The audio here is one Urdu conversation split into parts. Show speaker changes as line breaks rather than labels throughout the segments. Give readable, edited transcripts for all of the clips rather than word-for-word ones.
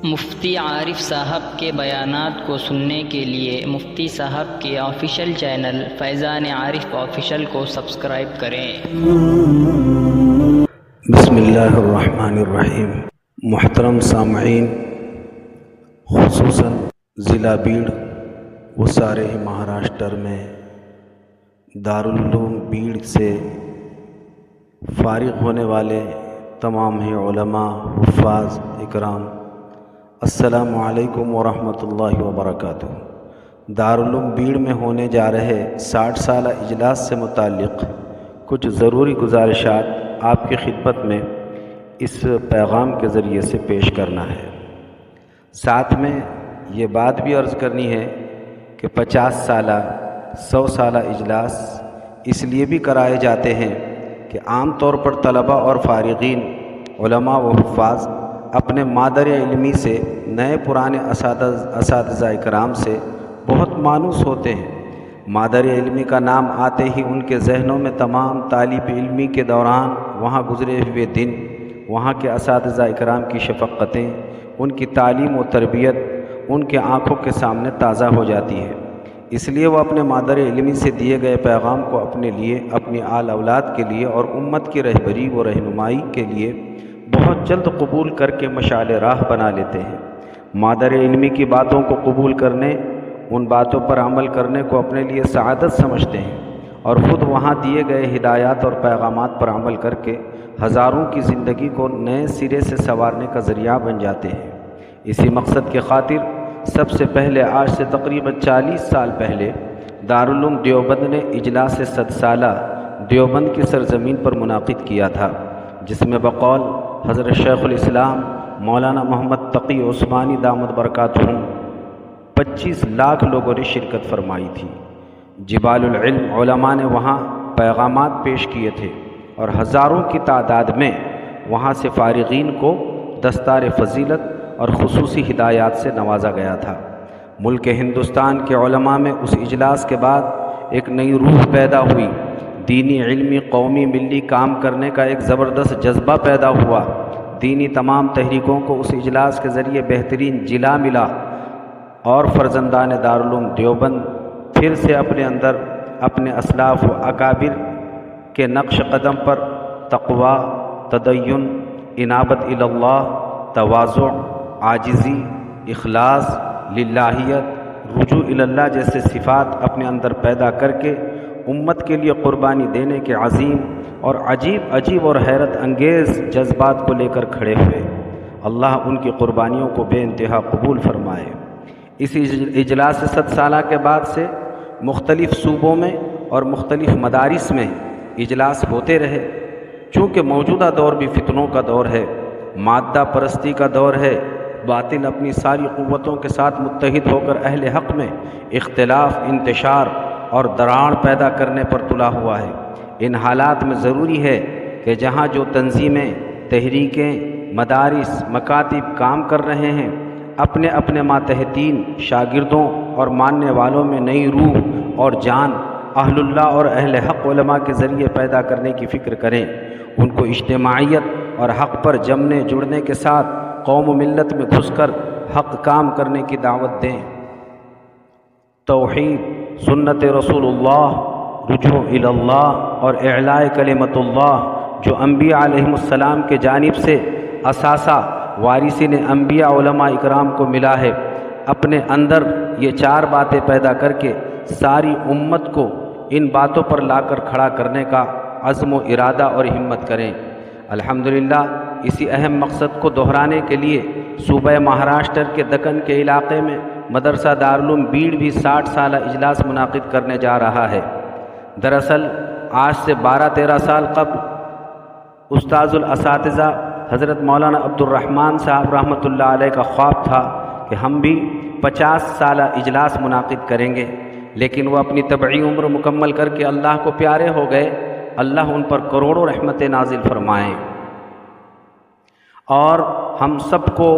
مفتی عارف صاحب کے بیانات کو سننے کے لیے مفتی صاحب کے آفیشیل چینل فیضان عارف آفیشیل کو سبسکرائب کریں۔
بسم اللہ الرحمن الرحیم۔ محترم سامعین، خصوصاً ضلع بیڑ و سارے ہی مہاراشٹر میں دارالعلوم بیڑ سے فارغ ہونے والے تمام ہی علماء، حفاظ اکرام، السلام علیکم ورحمۃ اللہ وبرکاتہ۔ دارالعلوم بیڑ میں ہونے جا رہے 60 سالہ اجلاس سے متعلق کچھ ضروری گزارشات آپ کی خدمت میں اس پیغام کے ذریعے سے پیش کرنا ہے۔ ساتھ میں یہ بات بھی عرض کرنی ہے کہ 50 سالہ 100 سالہ اجلاس اس لیے بھی کرائے جاتے ہیں کہ عام طور پر طلباء اور فارغین، علماء و حفاظ اپنے مادر علمی سے، نئے پرانے اساتذہ اکرام سے بہت مانوس ہوتے ہیں۔ مادر علمی کا نام آتے ہی ان کے ذہنوں میں تمام طالب علمی کے دوران وہاں گزرے ہوئے دن، وہاں کے اساتذہ اکرام کی شفقتیں، ان کی تعلیم و تربیت ان کے آنکھوں کے سامنے تازہ ہو جاتی ہے۔ اس لیے وہ اپنے مادر علمی سے دیے گئے پیغام کو اپنے لیے، اپنی آل اولاد کے لیے اور امت کی رہبری و رہنمائی کے لیے بہت جلد قبول کر کے مشعل راہ بنا لیتے ہیں۔ مادر علمی کی باتوں کو قبول کرنے، ان باتوں پر عمل کرنے کو اپنے لیے سعادت سمجھتے ہیں اور خود وہاں دیے گئے ہدایات اور پیغامات پر عمل کر کے ہزاروں کی زندگی کو نئے سرے سے سنوارنے کا ذریعہ بن جاتے ہیں۔ اسی مقصد کی خاطر سب سے پہلے آج سے تقریباً 40 سال پہلے دارالعلوم دیوبند نے اجلاس 100 سالہ دیوبند کی سرزمین پر منعقد کیا تھا، جس میں بقول حضرت شیخ الاسلام مولانا محمد تقی عثمانی دامت برکاتہم 25 لاکھ لوگوں نے شرکت فرمائی تھی۔ جبال العلم علماء نے وہاں پیغامات پیش کیے تھے اور ہزاروں کی تعداد میں وہاں سے فارغین کو دستار فضیلت اور خصوصی ہدایات سے نوازا گیا تھا۔ ملک ہندوستان کے علماء میں اس اجلاس کے بعد ایک نئی روح پیدا ہوئی، دینی، علمی، قومی، ملی کام کرنے کا ایک زبردست جذبہ پیدا ہوا۔ دینی تمام تحریکوں کو اس اجلاس کے ذریعے بہترین جلا ملا اور فرزندان دارالعلوم دیوبند پھر سے اپنے اندر اپنے اسلاف و اکابر کے نقش قدم پر تقوی، تدین، انابت اللہ، تواضع، عاجزی، اخلاص، للہیت، رجوع اللہ جیسے صفات اپنے اندر پیدا کر کے امت کے لیے قربانی دینے کے عظیم اور عجیب اور حیرت انگیز جذبات کو لے کر کھڑے ہوئے۔ اللہ ان کی قربانیوں کو بے انتہا قبول فرمائے۔ اس اجلاس 100 سالہ کے بعد سے مختلف صوبوں میں اور مختلف مدارس میں اجلاس ہوتے رہے۔ چونکہ موجودہ دور بھی فتنوں کا دور ہے، مادہ پرستی کا دور ہے، باطل اپنی ساری قوتوں کے ساتھ متحد ہو کر اہل حق میں اختلاف، انتشار اور دراڑ پیدا کرنے پر تلا ہوا ہے۔ ان حالات میں ضروری ہے کہ جہاں جو تنظیمیں، تحریکیں، مدارس، مکاتب کام کر رہے ہیں، اپنے اپنے ماتحتین، شاگردوں اور ماننے والوں میں نئی روح اور جان اہل اللہ اور اہل حق علماء کے ذریعے پیدا کرنے کی فکر کریں، ان کو اجتماعیت اور حق پر جمنے جڑنے کے ساتھ قوم و ملت میں گھس کر حق کام کرنے کی دعوت دیں۔ توحید، سنت رسول اللہ، رجوع اللہ اور اعلاء کلمت اللہ جو انبیاء علیہم السلام کے جانب سے اثاثہ وارثین انبیاء علماء اکرام کو ملا ہے، اپنے اندر یہ 4 باتیں پیدا کر کے ساری امت کو ان باتوں پر لا کر کھڑا کرنے کا عزم و ارادہ اور ہمت کریں۔ الحمدللہ اسی اہم مقصد کو دہرانے کے لیے صوبہ مہاراشٹر کے دکن کے علاقے میں مدرسہ دارالعلوم بیڑ بھی 60 سالہ اجلاس منعقد کرنے جا رہا ہے۔ دراصل آج سے 12-13 سال قبل استاذ الاساتذہ حضرت مولانا عبد الرحمن صاحب رحمۃ اللہ علیہ کا خواب تھا کہ ہم بھی 50 سالہ اجلاس منعقد کریں گے، لیکن وہ اپنی طبعی عمر مکمل کر کے اللہ کو پیارے ہو گئے۔ اللہ ان پر کروڑوں رحمتیں نازل فرمائیں اور ہم سب کو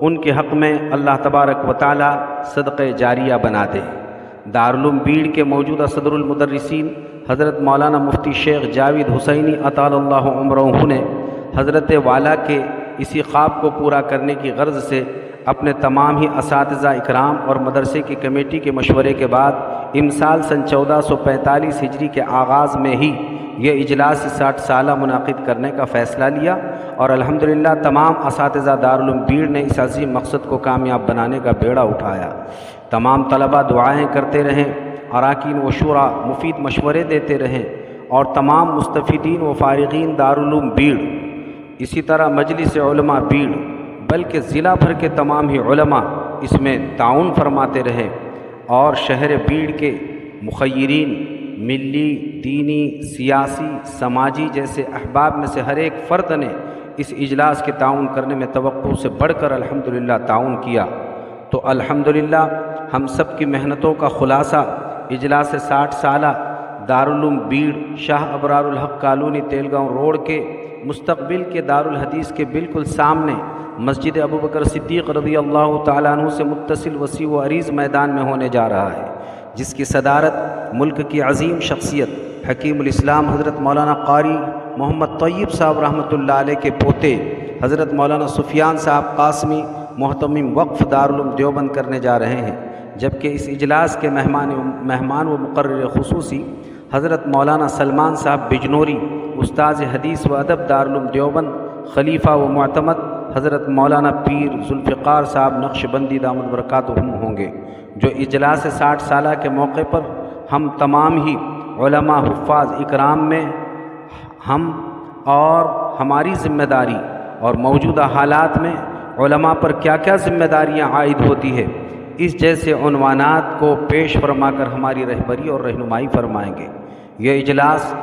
ان کے حق میں اللہ تبارک و تعالی صدقہ جاریہ بنا دے۔ دارالعلوم بیڑ کے موجودہ صدر المدرسین حضرت مولانا مفتی شیخ جاوید حسینی اطال اللہ عمرہ نے حضرت والا کے اسی خواب کو پورا کرنے کی غرض سے اپنے تمام ہی اساتذہ اکرام اور مدرسے کی کمیٹی کے مشورے کے بعد امسال سن 1445 ہجری کے آغاز میں ہی یہ اجلاس 60 سالہ منعقد کرنے کا فیصلہ لیا، اور الحمدللہ تمام اساتذہ دارالعلوم بیڑ نے اس عظیم مقصد کو کامیاب بنانے کا بیڑا اٹھایا۔ تمام طلباء دعائیں کرتے رہیں، اراکین و شورا مفید مشورے دیتے رہیں، اور تمام مستفیدین و فارغین دارالعلوم بیڑ، اسی طرح مجلس علماء بیڑ، بلکہ ضلع بھر کے تمام ہی علماء اس میں تعاون فرماتے رہے، اور شہر بیڑ کے مخیرین، ملی، دینی، سیاسی، سماجی جیسے احباب میں سے ہر ایک فرد نے اس اجلاس کے تعاون کرنے میں توقع سے بڑھ کر الحمدللہ تعاون کیا۔ تو الحمدللہ ہم سب کی محنتوں کا خلاصہ اجلاس 60 سالہ دارالعلوم بیڑ، شاہ ابرار الحق کالونی تیلگاؤں روڈ کے مستقبل کے دارالحدیث کے بالکل سامنے مسجد ابوبکر صدیق رضی اللہ تعالیٰ عنہ سے متصل وسیع و عریض میدان میں ہونے جا رہا ہے، جس کی صدارت ملک کی عظیم شخصیت حکیم الاسلام حضرت مولانا قاری محمد طیب صاحب رحمۃ اللہ علیہ کے پوتے حضرت مولانا سفیان صاحب قاسمی محتمم وقف دارالعلوم دیوبند کرنے جا رہے ہیں، جبکہ اس اجلاس کے مہمان و مقرر خصوصی حضرت مولانا سلمان صاحب بجنوری استاذ حدیث و ادب دارالعلوم دیوبند، خلیفہ و معتمد حضرت مولانا پیر ذوالفقار صاحب نقشبندی دامت برکاتہم ہوں گے، جو اجلاس 60 سالہ کے موقع پر ہم تمام ہی علماء حفاظ اکرام میں ہم اور ہماری ذمہ داری اور موجودہ حالات میں علماء پر کیا کیا ذمہ داریاں عائد ہوتی ہے، اس جیسے عنوانات کو پیش فرما کر ہماری رہبری اور رہنمائی فرمائیں گے۔ یہ اجلاس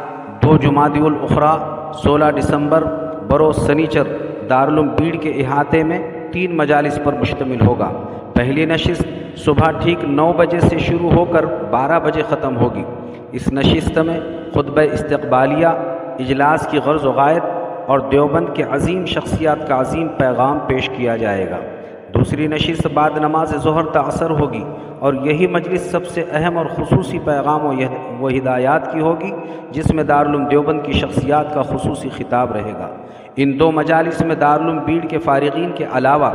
2 جمادی الاخری 16 دسمبر بروز سنیچر دارالعلوم بیڑ کے احاطے میں 3 مجالس پر مشتمل ہوگا۔ پہلی نشست صبح ٹھیک 9 بجے سے شروع ہو کر 12 بجے ختم ہوگی۔ اس نشست میں خطبہ استقبالیہ، اجلاس کی غرض و غایت اور دیوبند کے عظیم شخصیات کا عظیم پیغام پیش کیا جائے گا۔ دوسری نشست بعد نماز ظہر تعصر ہوگی، اور یہی مجلس سب سے اہم اور خصوصی پیغام و ہدایات کی ہوگی، جس میں دارالعلوم دیوبند کی شخصیات کا خصوصی خطاب رہے گا۔ ان 2 مجالس میں دارالعلوم بیڑ کے فارغین کے علاوہ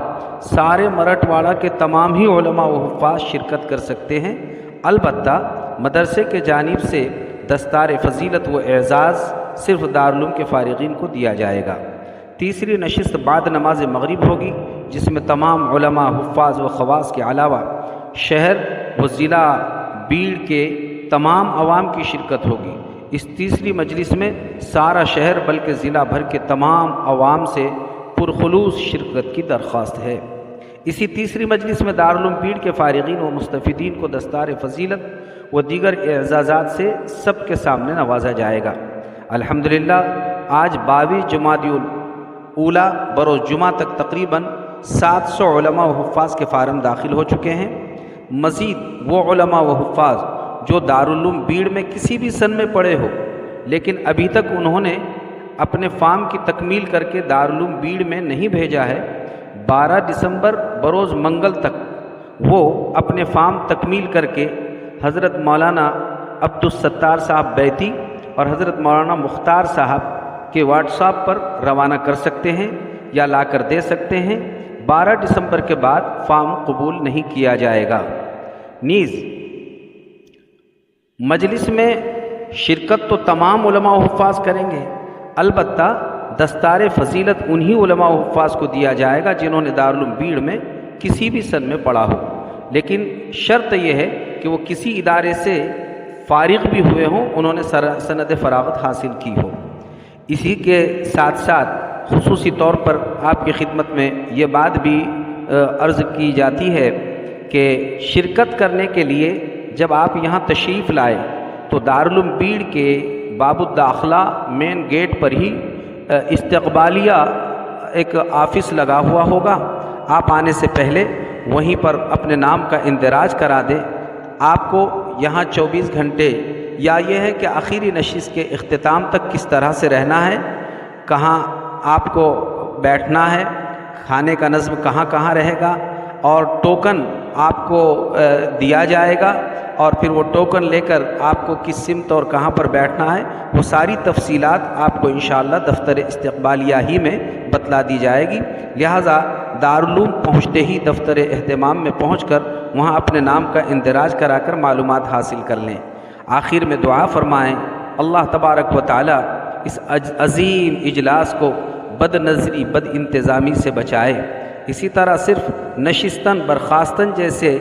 سارے مرٹھ واڑہ کے تمام ہی علماء و حفاظ شرکت کر سکتے ہیں، البتہ مدرسے کے جانب سے دستار فضیلت و اعزاز صرف دارالعلوم کے فارغین کو دیا جائے گا۔ تیسری نشست بعد نماز مغرب ہوگی، جس میں تمام علماء، حفاظ و خواص کے علاوہ شہر و ضلع بیڑ کے تمام عوام کی شرکت ہوگی۔ اس تیسری مجلس میں سارا شہر بلکہ ضلع بھر کے تمام عوام سے پرخلوص شرکت کی درخواست ہے۔ اسی تیسری مجلس میں دارالعلوم بیڑ کے فارغین و مستفیدین کو دستار فضیلت و دیگر اعزازات سے سب کے سامنے نوازا جائے گا۔ الحمدللہ آج 22 جمادی الاولی بروز جمعہ تک تقریباً 700 علماء و حفاظ کے فارم داخل ہو چکے ہیں۔ مزید وہ علماء و حفاظ جو دارالعلوم بیڑ میں کسی بھی سن میں پڑھے ہو، لیکن ابھی تک انہوں نے اپنے فارم کی تکمیل کر کے دارالعلوم بیڑ میں نہیں بھیجا ہے، 12 دسمبر بروز منگل تک وہ اپنے فارم تکمیل کر کے حضرت مولانا عبدالستار صاحب بیتی اور حضرت مولانا مختار صاحب کے واٹس ایپ پر روانہ کر سکتے ہیں یا لا کر دے سکتے ہیں۔ 12 دسمبر کے بعد فارم قبول نہیں کیا جائے گا۔ نیز مجلس میں شرکت تو تمام علماء و حفاظ کریں گے، البتہ دستار فضیلت انہی علماء و حفاظ کو دیا جائے گا جنہوں نے دارالعلوم بیڑ میں کسی بھی سن میں پڑھا ہو، لیکن شرط یہ ہے کہ وہ کسی ادارے سے فارغ بھی ہوئے ہوں، انہوں نے سند فراغت حاصل کی ہو۔ اسی کے ساتھ ساتھ خصوصی طور پر آپ کی خدمت میں یہ بات بھی عرض کی جاتی ہے کہ شرکت کرنے کے لیے جب آپ یہاں تشریف لائے تو دارالعلوم بیڑ کے باب الداخلہ مین گیٹ پر ہی استقبالیہ ایک آفس لگا ہوا ہوگا، آپ آنے سے پہلے وہیں پر اپنے نام کا اندراج کرا دیں۔ آپ کو یہاں 24 گھنٹے یا یہ ہے کہ آخری نشست کے اختتام تک کس طرح سے رہنا ہے، کہاں آپ کو بیٹھنا ہے، کھانے کا نظم کہاں کہاں رہے گا، اور ٹوکن آپ کو دیا جائے گا، اور پھر وہ ٹوکن لے کر آپ کو کس سمت اور کہاں پر بیٹھنا ہے، وہ ساری تفصیلات آپ کو انشاءاللہ دفتر استقبالیہ ہی میں بتلا دی جائے گی۔ لہٰذا دارالعلوم پہنچتے ہی دفتر اہتمام میں پہنچ کر وہاں اپنے نام کا اندراج کرا کر معلومات حاصل کر لیں۔ آخر میں دعا فرمائیں اللہ تبارک و تعالی اس عظیم اجلاس کو بد نظری بد انتظامی سے بچائے۔ اسی طرح صرف نشستن برخاستن جیسے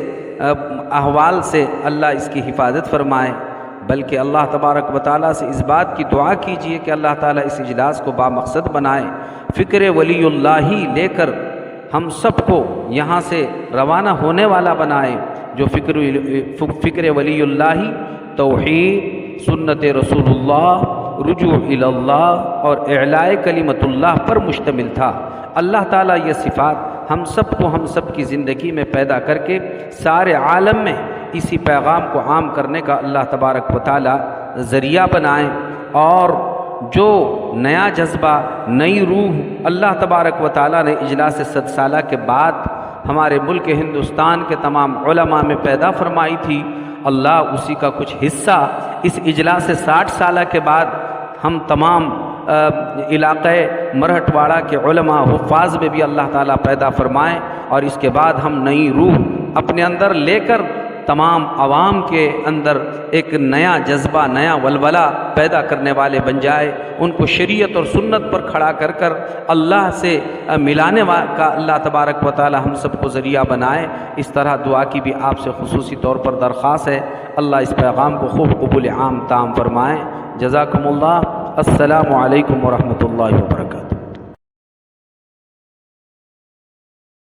احوال سے اللہ اس کی حفاظت فرمائے، بلکہ اللہ تبارک و تعالیٰ سے اس بات کی دعا کیجیے کہ اللہ تعالیٰ اس اجلاس کو بامقصد بنائے، فکر ولی اللہ ہی لے کر ہم سب کو یہاں سے روانہ ہونے والا بنائے، جو فکر ولی اللہ توحید، سنت رسول اللہ، رجوع الی اللہ اور اعلاء کلمت اللہ پر مشتمل تھا۔ اللہ تعالیٰ یہ صفات ہم سب کی زندگی میں پیدا کر کے سارے عالم میں اسی پیغام کو عام کرنے کا اللہ تبارک و تعالیٰ ذریعہ بنائیں، اور جو نیا جذبہ، نئی روح اللہ تبارک و تعالیٰ نے اجلاس 100 سالہ کے بعد ہمارے ملک ہندوستان کے تمام علماء میں پیدا فرمائی تھی، اللہ اسی کا کچھ حصہ اس اجلاس 60 سالہ کے بعد ہم تمام علاقۂ مرہٹ واڑہ کے علماء حفاظ میں بھی اللہ تعالیٰ پیدا فرمائیں، اور اس کے بعد ہم نئی روح اپنے اندر لے کر تمام عوام کے اندر ایک نیا جذبہ، نیا ولولہ پیدا کرنے والے بن جائے، ان کو شریعت اور سنت پر کھڑا کر کر اللہ سے ملانے کا اللہ تبارک و تعالی ہم سب کو ذریعہ بنائے۔ اس طرح دعا کی بھی آپ سے خصوصی طور پر درخواست ہے، اللہ اس پیغام کو خوب قبول عام تام فرمائیں۔ جزاکم اللہ۔ السلام علیکم ورحمۃ اللہ وبرکاتہ۔